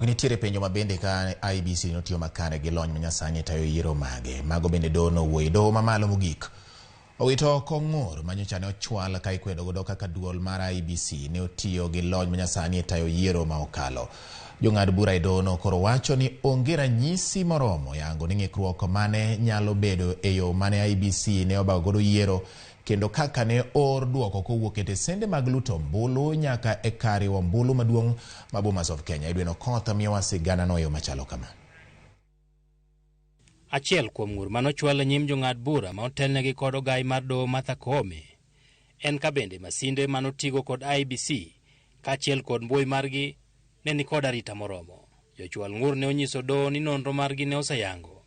Nitiere penjo mabende ka IBC notiyo makare gi lony manyasani tayo yiero mage. Mago bende Doho nowuoyo. Doho mamalo mogik owito oko ng'ur manyocha ne ochwal ka ikwedo godo kaka duol mar IBC ne otiyo gi lony manyasani tayo yiero ma okalo. Jong'ad bura e Doho koro wacho ni onge ranyisi moromo yango ni ng'ikruok mane nyalo bedo e yo mane IBC ne obago godo yiero kendo kaka ne or duoko kowuok e tesende mag luto ombulu nyaka e kar riwo ombulu maduong' ma Bomas of Kenya. Edwin Okoth miyowa sigana no yo machalo kama. Achiel kuom ng'ur manochwal nyim jong'ad bura ma otelnegi kod ogai mar Doho Martha Koome en ka bende masinde manotigo kod IBC kaachiel kod mbui margi ne ni kod arita moromo. Jochwal ng'ur ne onyiso Doho ni nonro margi ne oseyango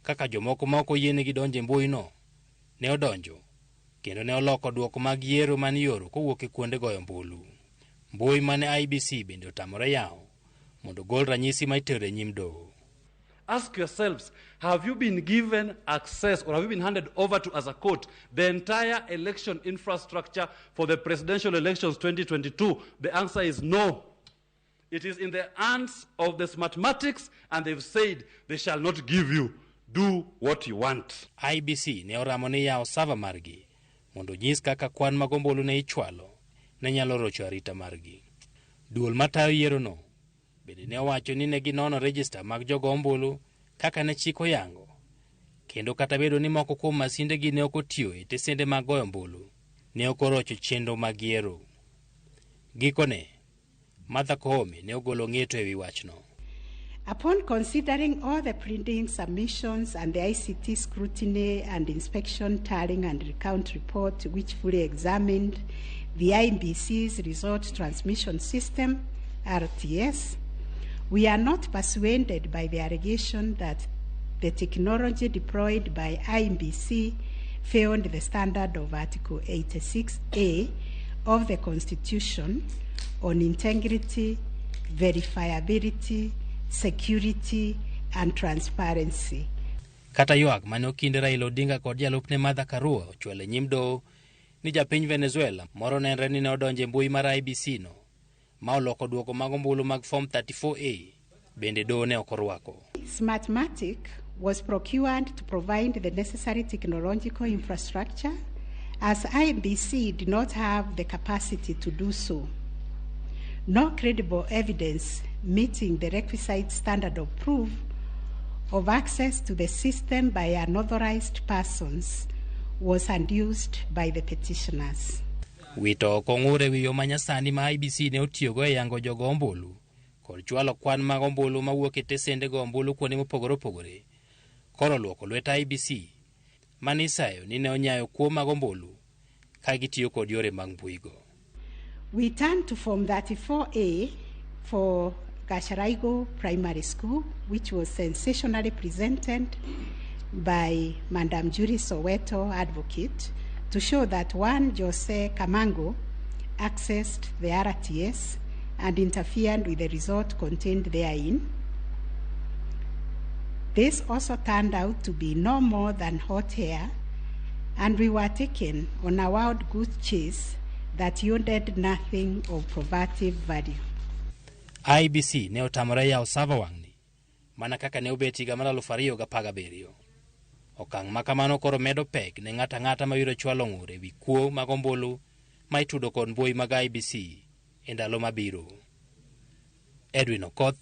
kaka jomoko ma ok oyienegi donjo e mbui no ne odonjo kendo ne oloko duoko mag yiero man Yiero kowuok e kuonde goyo ombulu. Mbui mane IBC bende otamore yawo mondo gol ranyisi ma itero e nyim Doho. Ask yourselves, have you been given access or have you been handed over to as a court the entire election infrastructure for the presidential elections 2022? The answer is no. It is in the hands of the Smartmatics and they've said they shall not give you. Do what you want. IBC ne oramo ni yawo sava margi mondo nyis kaka kwan mag ombulu ne ichwalo ne nyalo rocho arita margi. Duol matayo yiero no bende ne owacho ni ne ginono register mag jogo ombulu kaka ne chik oyango kendo kata bedo ni moko kuom masinde gi ne ok otiyo e tesende mag goyo ombulu ne ok orocho chenro mag yiero. Gikone Martha Koome ne ogolo ng'eto ewi wachno. Upon considering all the pleading submissions and the ICT scrutiny and inspection tallying and recount report which fully examined the IBC's result transmission system, RTS, we are not persuaded by the allegation that the technology deployed by IBC failed the standard of Article 86A of the Constitution on integrity, verifiability, security and transparency. Kata ywak mane okinde Raila Odinga kod jalupne Martha Karua ochwalo e nyim Doho ni japiny Venezuela moro nenre ni ne odonjo e mbui mar IBC no ma oloko duoko mag ombulu mag Form 34A bende Doho ne ok orwako. Smartmatic was procured to provide the necessary technological infrastructure as IBC did not have the capacity to do so. No credible evidence meeting the requisite standard of proof of access to the system by unauthorized persons was adduced by the petitioners. Wito kong'ure wiyo manyasani ma IBC ne otiyogo e yango jogo ombulu kod chwalo kwan mag ombulu mawuok e tesende go ombulu kuonde mopogore opogore koro luoko lwet IBC manisayo ni ne onyayo kuo mag ombulu ka gitiyo kod yore mag mbui go. We turn to Form 34A for Gasharaigo Primary School, which was sensationally presented by Madam Judy Soweto, advocate, to show that one Jose Kamango accessed the RTS and interfered with the result contained therein. This also turned out to be no more than hot air, and we were taken on a wild goose chase that yielded nothing of probative value. IBC ne otamore yawo sava wang'ni mana kaka ne obet higa mar 2017. Okang' makamano koro medo pek ne ng'ata ng'ata mayudo chwalo ng'ur ewi kuo mag ombulu ma itudo kod mbui mag IBC e ndalo mabiro. Edwin Okoth,